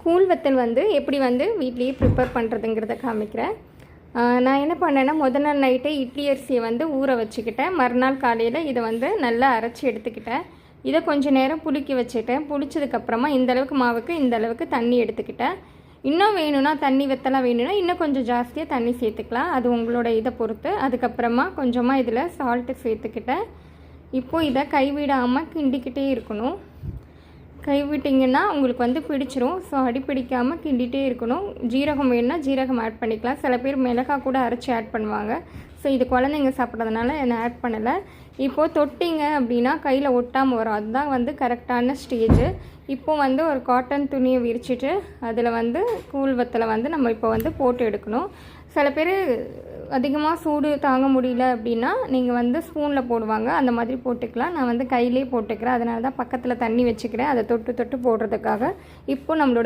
கூழ் வத்தல் வந்து எப்படி வந்து வீட்லேயே ப்ரிப்பேர் பண்ணுறதுங்கிறத காமிக்கிறேன். நான் என்ன பண்ணேன்னா, முதல் நாள் நைட்டே இட்லி அரிசியை வந்து ஊற வச்சுக்கிட்டேன். மறுநாள் காலையில் இதை வந்து நல்லா அரைச்சி எடுத்துக்கிட்டேன். இதை கொஞ்சம் நேரம் புளிக்க வச்சுட்டேன். புளிச்சதுக்கப்புறமா இந்தளவுக்கு மாவுக்கு இந்தளவுக்கு தண்ணி எடுத்துக்கிட்டேன். இன்னும் வேணும்னா தண்ணி வத்தலாம் வேணும்னா இன்னும் கொஞ்சம் ஜாஸ்தியாக தண்ணி சேர்த்துக்கலாம், அது உங்களோட இதை பொறுத்து. அதுக்கப்புறமா கொஞ்சமாக இதில் சால்ட்டு சேர்த்துக்கிட்டேன். இப்போது இதை கைவிடாமல் கிண்டிக்கிட்டே இருக்கணும். கைவிட்டிங்கன்னா உங்களுக்கு வந்து பிடிச்சிரும். ஸோ அடி பிடிக்காமல் கிண்டிகிட்டே இருக்கணும். ஜீரகம் வேணும்னா ஜீரகம் ஆட் பண்ணிக்கலாம். சில பேர் மிளகாய் கூட அரைச்சி ஆட் பண்ணுவாங்க. ஸோ இது குழந்தைங்க சாப்பிட்றதுனால என்ன ஆட் பண்ணலை. இப்போது தொட்டிங்க அப்படின்னா கையில் ஒட்டாமல் வரும். அதுதான் வந்து கரெக்டான ஸ்டேஜு. இப்போது வந்து ஒரு காட்டன் துணியை விரிச்சிட்டு அதில் வந்து கூழ் வத்தலை வந்து நம்ம இப்போ வந்து போட்டு எடுக்கணும். சில பேர் அதிகமாக சூடு தாங்க முடியல அப்படின்னா நீங்கள் வந்து ஸ்பூனில் போடுவாங்க, அந்த மாதிரி போட்டுக்கலாம். நான் வந்து கையிலே போட்டுக்கிறேன். அதனால தான் பக்கத்தில் தண்ணி வச்சுக்கிறேன், அதை தொட்டு தொட்டு போடுறதுக்காக. இப்போ நம்மளோட